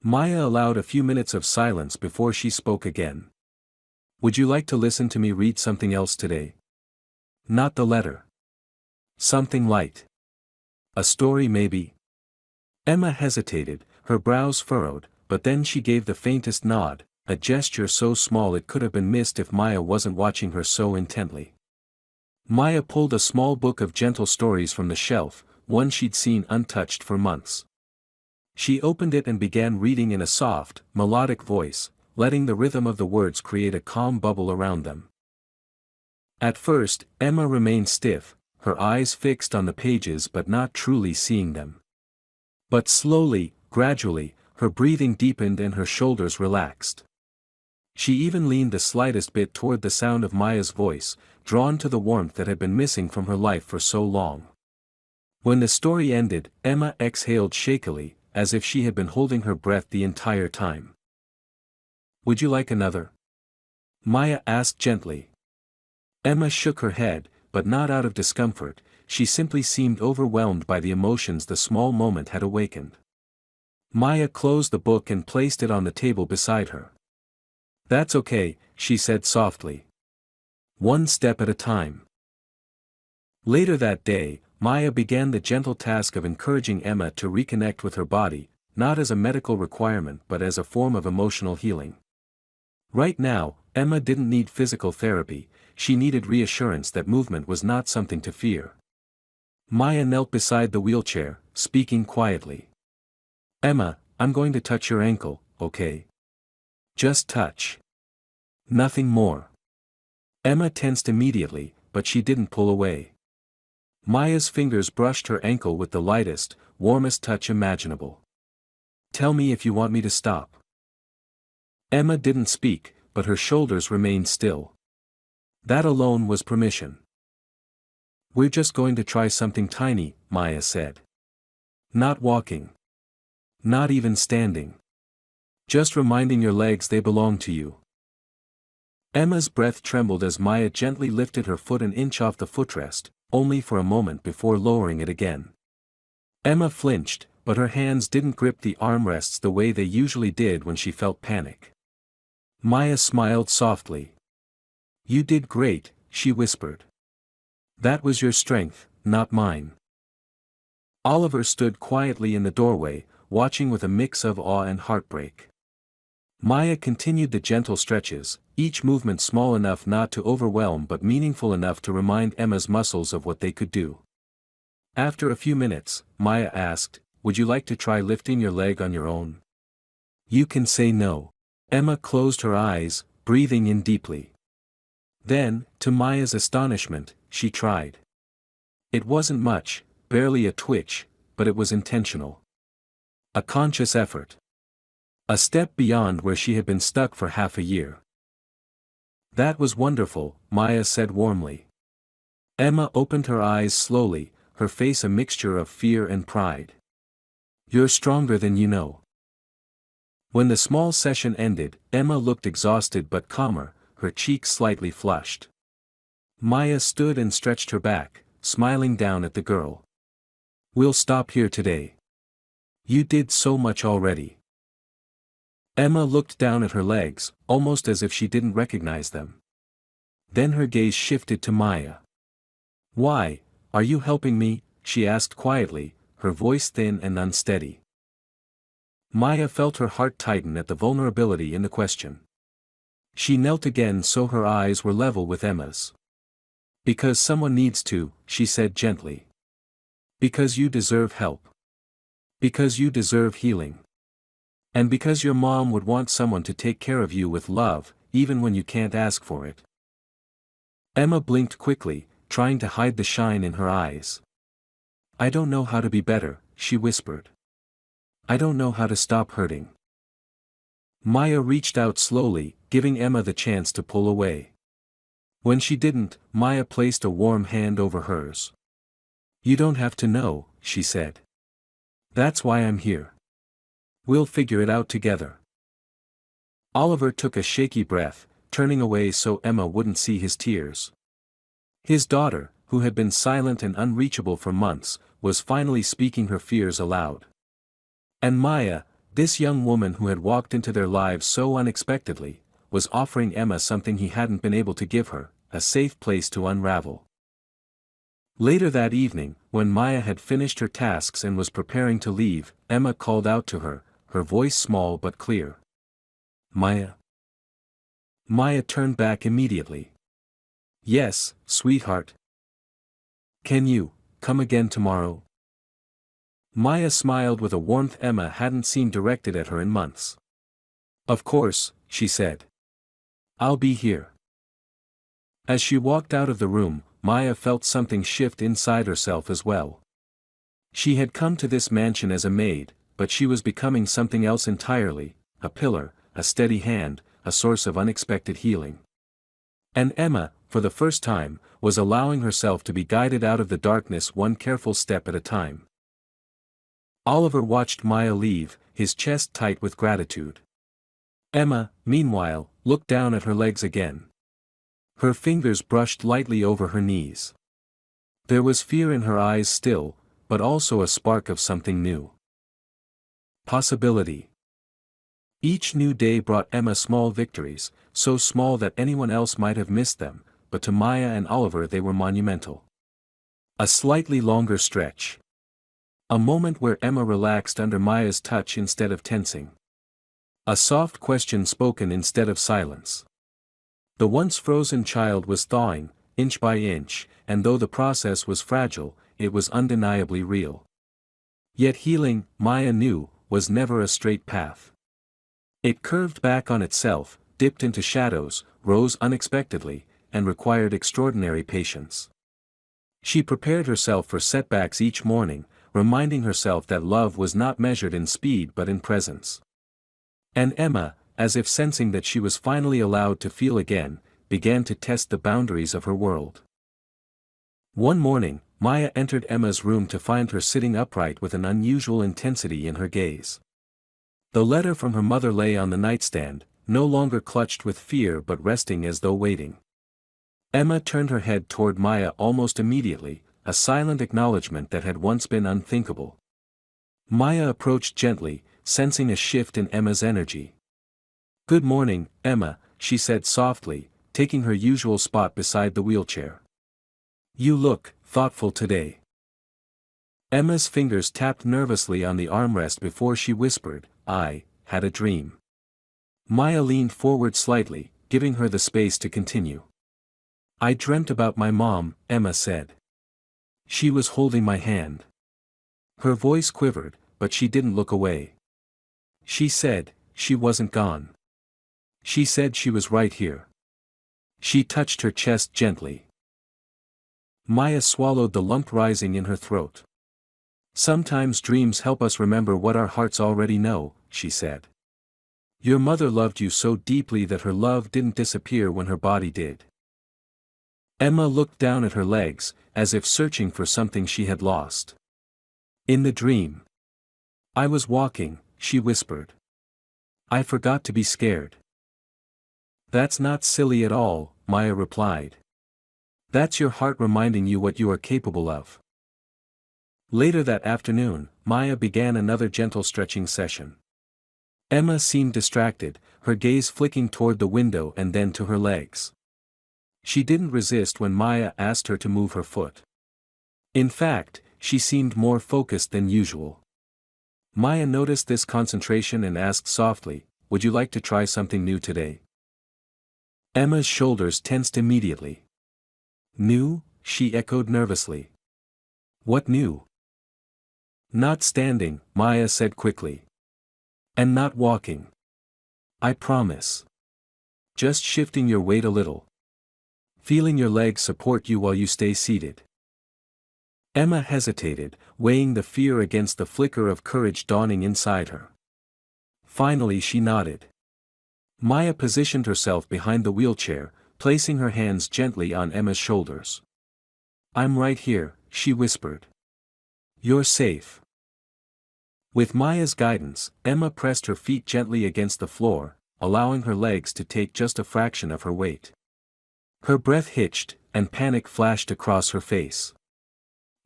Maya allowed a few minutes of silence before she spoke again. "Would you like to listen to me read something else today? Not the letter. Something light. A story maybe?" Emma hesitated, her brows furrowed, but then she gave the faintest nod, a gesture so small it could have been missed if Maya wasn't watching her so intently. Maya pulled a small book of gentle stories from the shelf, one she'd seen untouched for months. She opened it and began reading in a soft, melodic voice, letting the rhythm of the words create a calm bubble around them. At first, Emma remained stiff, her eyes fixed on the pages but not truly seeing them. But slowly, gradually, her breathing deepened and her shoulders relaxed. She even leaned the slightest bit toward the sound of Maya's voice, drawn to the warmth that had been missing from her life for so long. When the story ended, Emma exhaled shakily, as if she had been holding her breath the entire time. "Would you like another?" Maya asked gently. Emma shook her head, but not out of discomfort, she simply seemed overwhelmed by the emotions the small moment had awakened. Maya closed the book and placed it on the table beside her. "That's okay," she said softly. "One step at a time." Later that day, Maya began the gentle task of encouraging Emma to reconnect with her body, not as a medical requirement but as a form of emotional healing. Right now, Emma didn't need physical therapy, she needed reassurance that movement was not something to fear. Maya knelt beside the wheelchair, speaking quietly. "Emma, I'm going to touch your ankle, okay? Just touch. Nothing more." Emma tensed immediately, but she didn't pull away. Maya's fingers brushed her ankle with the lightest, warmest touch imaginable. "Tell me if you want me to stop." Emma didn't speak, but her shoulders remained still. That alone was permission. "We're just going to try something tiny," Maya said. "Not walking. Not even standing. Just reminding your legs they belong to you." Emma's breath trembled as Maya gently lifted her foot an inch off the footrest, only for a moment before lowering it again. Emma flinched, but her hands didn't grip the armrests the way they usually did when she felt panic. Maya smiled softly. "You did great," she whispered. "That was your strength, not mine." Oliver stood quietly in the doorway, watching with a mix of awe and heartbreak. Maya continued the gentle stretches, each movement small enough not to overwhelm but meaningful enough to remind Emma's muscles of what they could do. After a few minutes, Maya asked, "Would you like to try lifting your leg on your own?" "You can say no." Emma closed her eyes, breathing in deeply. Then, to Maya's astonishment, she tried. It wasn't much, barely a twitch, but it was intentional. A conscious effort. A step beyond where she had been stuck for half a year. "That was wonderful," Maya said warmly. Emma opened her eyes slowly, her face a mixture of fear and pride. "You're stronger than you know." When the small session ended, Emma looked exhausted but calmer, her cheeks slightly flushed. Maya stood and stretched her back, smiling down at the girl. "We'll stop here today. You did so much already." Emma looked down at her legs, almost as if she didn't recognize them. Then her gaze shifted to Maya. "Why, are you helping me?" she asked quietly, her voice thin and unsteady. Maya felt her heart tighten at the vulnerability in the question. She knelt again so her eyes were level with Emma's. "Because someone needs to," she said gently. "Because you deserve help. Because you deserve healing. And because your mom would want someone to take care of you with love, even when you can't ask for it." Emma blinked quickly, trying to hide the shine in her eyes. "I don't know how to be better," she whispered. "I don't know how to stop hurting." Maya reached out slowly, giving Emma the chance to pull away. When she didn't, Maya placed a warm hand over hers. "You don't have to know," she said. "That's why I'm here. We'll figure it out together." Oliver took a shaky breath, turning away so Emma wouldn't see his tears. His daughter, who had been silent and unreachable for months, was finally speaking her fears aloud. And Maya, this young woman who had walked into their lives so unexpectedly, was offering Emma something he hadn't been able to give her, a safe place to unravel. Later that evening, when Maya had finished her tasks and was preparing to leave, Emma called out to her, her voice small but clear. "Maya?" Maya turned back immediately. "Yes, sweetheart." "Can you come again tomorrow?" Maya smiled with a warmth Emma hadn't seen directed at her in months. "Of course," she said. "I'll be here." As she walked out of the room, Maya felt something shift inside herself as well. She had come to this mansion as a maid, but she was becoming something else entirely, a pillar, a steady hand, a source of unexpected healing. And Emma, for the first time, was allowing herself to be guided out of the darkness one careful step at a time. Oliver watched Maya leave, his chest tight with gratitude. Emma, meanwhile, looked down at her legs again. Her fingers brushed lightly over her knees. There was fear in her eyes still, but also a spark of something new. Possibility. Each new day brought Emma small victories, so small that anyone else might have missed them, but to Maya and Oliver they were monumental. A slightly longer stretch. A moment where Emma relaxed under Maya's touch instead of tensing. A soft question spoken instead of silence. The once frozen child was thawing, inch by inch, and though the process was fragile, it was undeniably real. Yet healing, Maya knew, was never a straight path. It curved back on itself, dipped into shadows, rose unexpectedly, and required extraordinary patience. She prepared herself for setbacks each morning, reminding herself that love was not measured in speed but in presence. And Emma, as if sensing that she was finally allowed to feel again, began to test the boundaries of her world. One morning, Maya entered Emma's room to find her sitting upright with an unusual intensity in her gaze. The letter from her mother lay on the nightstand, no longer clutched with fear but resting as though waiting. Emma turned her head toward Maya almost immediately, a silent acknowledgement that had once been unthinkable. Maya approached gently, sensing a shift in Emma's energy. "Good morning, Emma," she said softly, taking her usual spot beside the wheelchair. "You look thoughtful today." Emma's fingers tapped nervously on the armrest before she whispered, "I had a dream." Maya leaned forward slightly, giving her the space to continue. "I dreamt about my mom," Emma said. She was holding my hand. Her voice quivered, but she didn't look away. "She said, she wasn't gone. She said she was right here." She touched her chest gently. Maya swallowed the lump rising in her throat. "Sometimes dreams help us remember what our hearts already know," she said. "Your mother loved you so deeply that her love didn't disappear when her body did." Emma looked down at her legs, as if searching for something she had lost. "In the dream. I was walking," she whispered. "I forgot to be scared." "That's not silly at all," Maya replied. "That's your heart reminding you what you are capable of." Later that afternoon, Maya began another gentle stretching session. Emma seemed distracted, her gaze flicking toward the window and then to her legs. She didn't resist when Maya asked her to move her foot. In fact, she seemed more focused than usual. Maya noticed this concentration and asked softly, "Would you like to try something new today?" Emma's shoulders tensed immediately. "New?" she echoed nervously. "What new?" "Not standing," Maya said quickly. "And not walking. I promise. Just shifting your weight a little. Feeling your legs support you while you stay seated." Emma hesitated, weighing the fear against the flicker of courage dawning inside her. Finally she nodded. Maya positioned herself behind the wheelchair, placing her hands gently on Emma's shoulders. "I'm right here," she whispered. "You're safe." With Maya's guidance, Emma pressed her feet gently against the floor, allowing her legs to take just a fraction of her weight. Her breath hitched, and panic flashed across her face.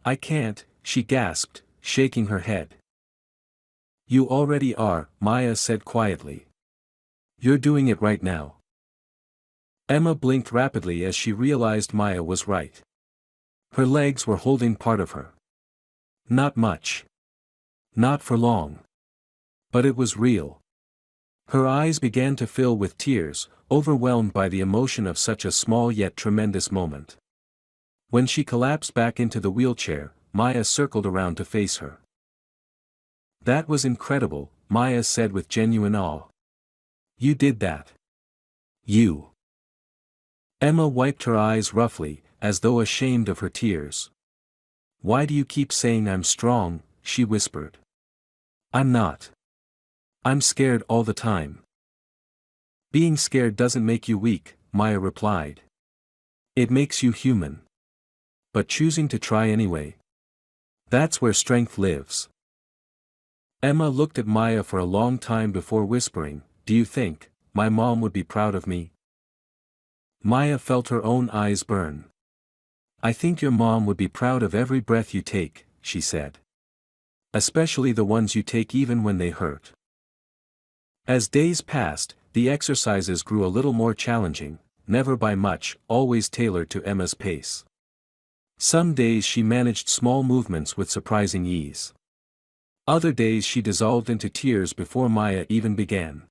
"I can't," she gasped, shaking her head. "You already are," Maya said quietly. "You're doing it right now." Emma blinked rapidly as she realized Maya was right. Her legs were holding part of her. Not much. Not for long. But it was real. Her eyes began to fill with tears, overwhelmed by the emotion of such a small yet tremendous moment. When she collapsed back into the wheelchair, Maya circled around to face her. That was incredible, Maya said with genuine awe. You did that. You. Emma wiped her eyes roughly, as though ashamed of her tears. Why do you keep saying I'm strong, she whispered. I'm not. I'm scared all the time. Being scared doesn't make you weak, Maya replied. It makes you human. But choosing to try anyway. That's where strength lives. Emma looked at Maya for a long time before whispering, do you think my mom would be proud of me? Maya felt her own eyes burn. I think your mom would be proud of every breath you take, she said. Especially the ones you take even when they hurt. As days passed, the exercises grew a little more challenging, never by much, always tailored to Emma's pace. Some days she managed small movements with surprising ease. Other days she dissolved into tears before Maya even began.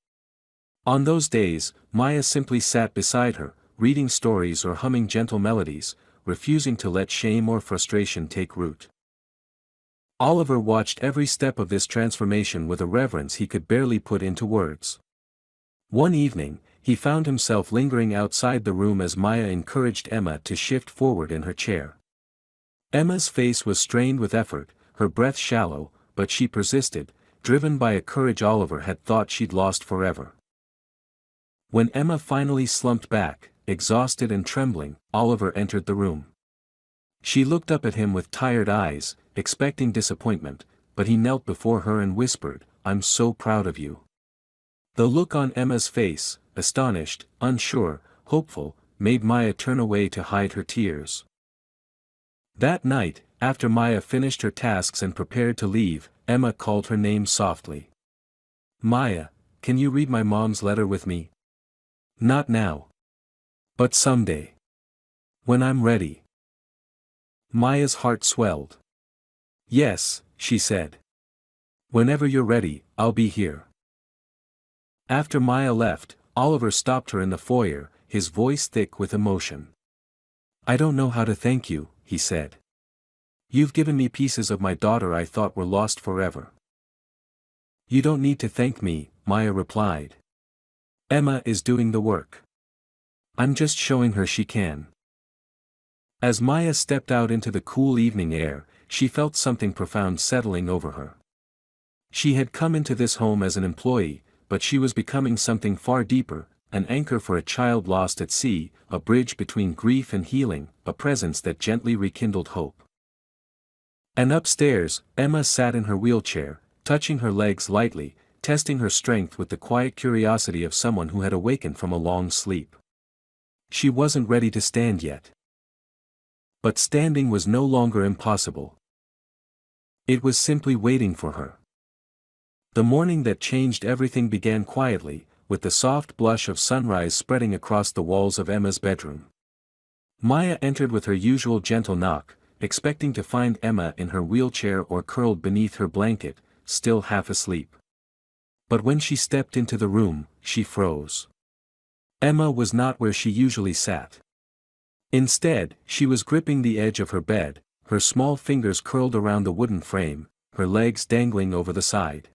On those days, Maya simply sat beside her, reading stories or humming gentle melodies, refusing to let shame or frustration take root. Oliver watched every step of this transformation with a reverence he could barely put into words. One evening, he found himself lingering outside the room as Maya encouraged Emma to shift forward in her chair. Emma's face was strained with effort, her breath shallow, but she persisted, driven by a courage Oliver had thought she'd lost forever. When Emma finally slumped back, exhausted and trembling, Oliver entered the room. She looked up at him with tired eyes, expecting disappointment, but he knelt before her and whispered, I'm so proud of you. The look on Emma's face, astonished, unsure, hopeful, made Maya turn away to hide her tears. That night, after Maya finished her tasks and prepared to leave, Emma called her name softly. Maya, can you read my mom's letter with me? Not now. But someday. When I'm ready. Maya's heart swelled. Yes, she said. Whenever you're ready, I'll be here. After Maya left, Oliver stopped her in the foyer, his voice thick with emotion. I don't know how to thank you, he said. You've given me pieces of my daughter I thought were lost forever. You don't need to thank me, Maya replied. Emma is doing the work. I'm just showing her she can. As Maya stepped out into the cool evening air, she felt something profound settling over her. She had come into this home as an employee, but she was becoming something far deeper, an anchor for a child lost at sea, a bridge between grief and healing, a presence that gently rekindled hope. And upstairs, Emma sat in her wheelchair, touching her legs lightly, testing her strength with the quiet curiosity of someone who had awakened from a long sleep. She wasn't ready to stand yet. But standing was no longer impossible. It was simply waiting for her. The morning that changed everything began quietly, with the soft blush of sunrise spreading across the walls of Emma's bedroom. Maya entered with her usual gentle knock, expecting to find Emma in her wheelchair or curled beneath her blanket, still half asleep. But when she stepped into the room, she froze. Emma was not where she usually sat. Instead, she was gripping the edge of her bed, her small fingers curled around the wooden frame, her legs dangling over the side.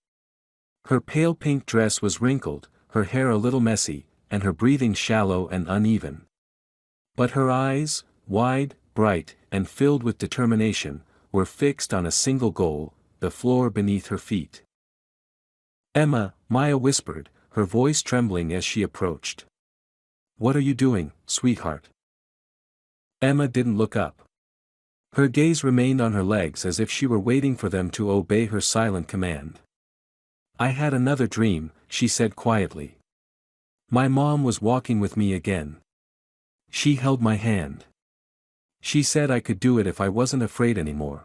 Her pale pink dress was wrinkled, her hair a little messy, and her breathing shallow and uneven. But her eyes, wide, bright, and filled with determination, were fixed on a single goal, the floor beneath her feet. Emma, Maya whispered, her voice trembling as she approached. What are you doing, sweetheart? Emma didn't look up. Her gaze remained on her legs as if she were waiting for them to obey her silent command. I had another dream, she said quietly. My mom was walking with me again. She held my hand. She said I could do it if I wasn't afraid anymore.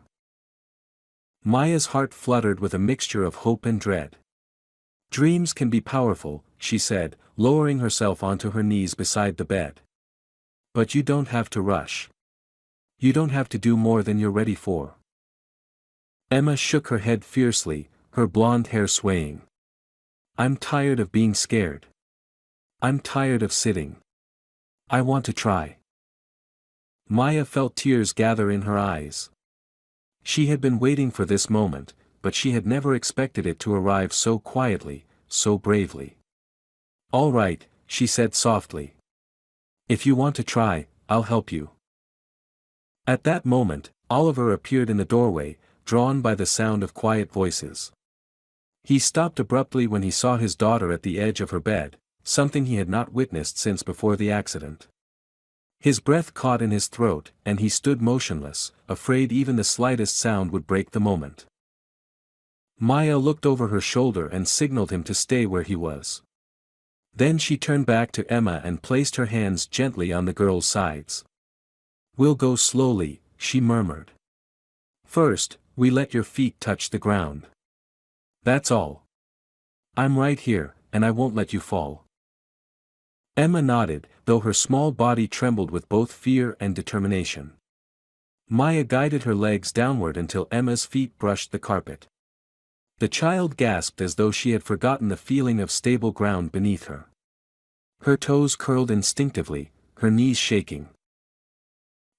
Maya's heart fluttered with a mixture of hope and dread. Dreams can be powerful, she said, lowering herself onto her knees beside the bed. But you don't have to rush. You don't have to do more than you're ready for. Emma shook her head fiercely, her blonde hair swaying. I'm tired of being scared. I'm tired of sitting. I want to try. Maya felt tears gather in her eyes. She had been waiting for this moment, but she had never expected it to arrive so quietly, so bravely. "All right," she said softly. "If you want to try, I'll help you." At that moment, Oliver appeared in the doorway, drawn by the sound of quiet voices. He stopped abruptly when he saw his daughter at the edge of her bed, something he had not witnessed since before the accident. His breath caught in his throat, and he stood motionless, afraid even the slightest sound would break the moment. Maya looked over her shoulder and signaled him to stay where he was. Then she turned back to Emma and placed her hands gently on the girl's sides. "We'll go slowly," she murmured. "First, we let your feet touch the ground. That's all. I'm right here, and I won't let you fall." Emma nodded, though her small body trembled with both fear and determination. Maya guided her legs downward until Emma's feet brushed the carpet. The child gasped as though she had forgotten the feeling of stable ground beneath her. Her toes curled instinctively, her knees shaking.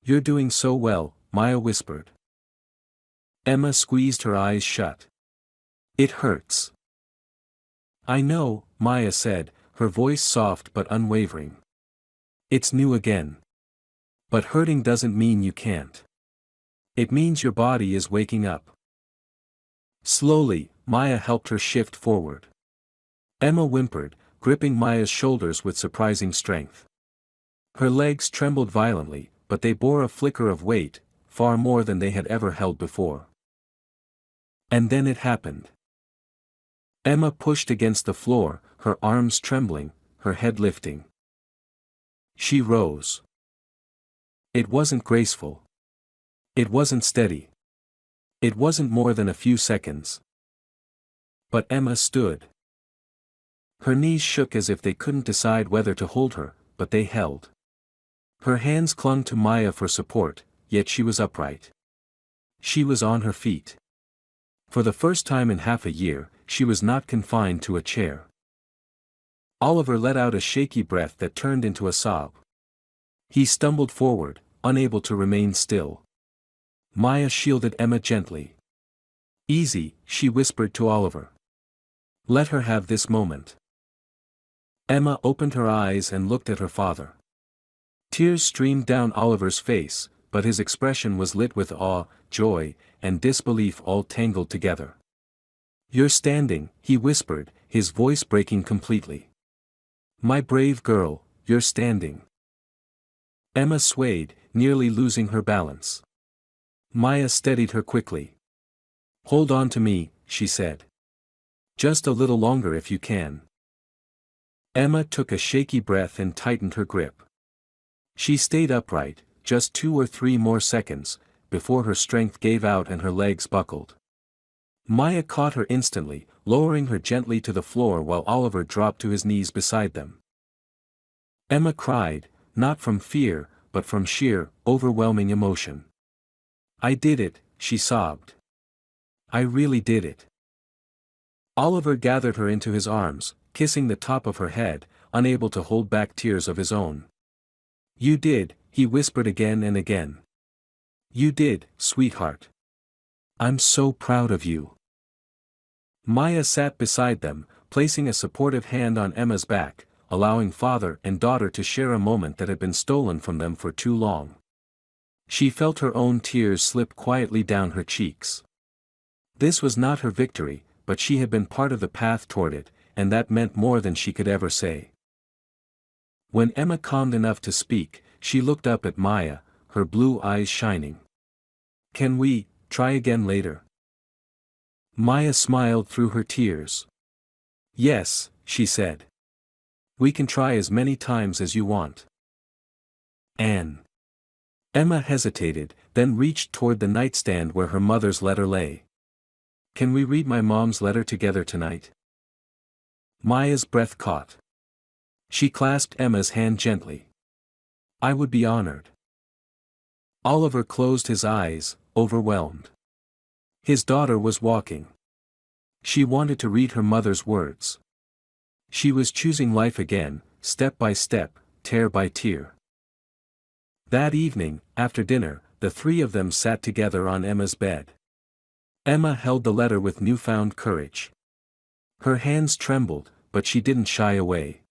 "You're doing so well," Maya whispered. Emma squeezed her eyes shut. "It hurts." "I know," Maya said, her voice soft but unwavering. "It's new again. But hurting doesn't mean you can't. It means your body is waking up." Slowly, Maya helped her shift forward. Emma whimpered, gripping Maya's shoulders with surprising strength. Her legs trembled violently, but they bore a flicker of weight, far more than they had ever held before. And then it happened. Emma pushed against the floor, her arms trembling, her head lifting. She rose. It wasn't graceful. It wasn't steady. It wasn't more than a few seconds. But Emma stood. Her knees shook as if they couldn't decide whether to hold her, but they held. Her hands clung to Maya for support, yet she was upright. She was on her feet. For the first time in half a year, she was not confined to a chair. Oliver let out a shaky breath that turned into a sob. He stumbled forward, unable to remain still. Maya shielded Emma gently. "Easy," she whispered to Oliver. "Let her have this moment." Emma opened her eyes and looked at her father. Tears streamed down Oliver's face, but his expression was lit with awe, joy, and disbelief all tangled together. "You're standing," he whispered, his voice breaking completely. "My brave girl, you're standing." Emma swayed, nearly losing her balance. Maya steadied her quickly. "Hold on to me," she said. "Just a little longer if you can." Emma took a shaky breath and tightened her grip. She stayed upright, just 2 or 3 more seconds, before her strength gave out and her legs buckled. Maya caught her instantly, lowering her gently to the floor while Oliver dropped to his knees beside them. Emma cried, not from fear, but from sheer, overwhelming emotion. "I did it," she sobbed. "I really did it." Oliver gathered her into his arms, kissing the top of her head, unable to hold back tears of his own. "You did," he whispered again and again. "You did, sweetheart. I'm so proud of you." Maya sat beside them, placing a supportive hand on Emma's back, allowing father and daughter to share a moment that had been stolen from them for too long. She felt her own tears slip quietly down her cheeks. This was not her victory, but she had been part of the path toward it, and that meant more than she could ever say. When Emma calmed enough to speak, she looked up at Maya, her blue eyes shining. "Can we try again later?" Maya smiled through her tears. "Yes," she said. "We can try as many times as you want." Anne. Emma hesitated, then reached toward the nightstand where her mother's letter lay. "Can we read my mom's letter together tonight?" Maya's breath caught. She clasped Emma's hand gently. "I would be honored." Oliver closed his eyes, overwhelmed. His daughter was walking. She wanted to read her mother's words. She was choosing life again, step by step, tear by tear. That evening, after dinner, the 3 of them sat together on Emma's bed. Emma held the letter with newfound courage. Her hands trembled, but she didn't shy away.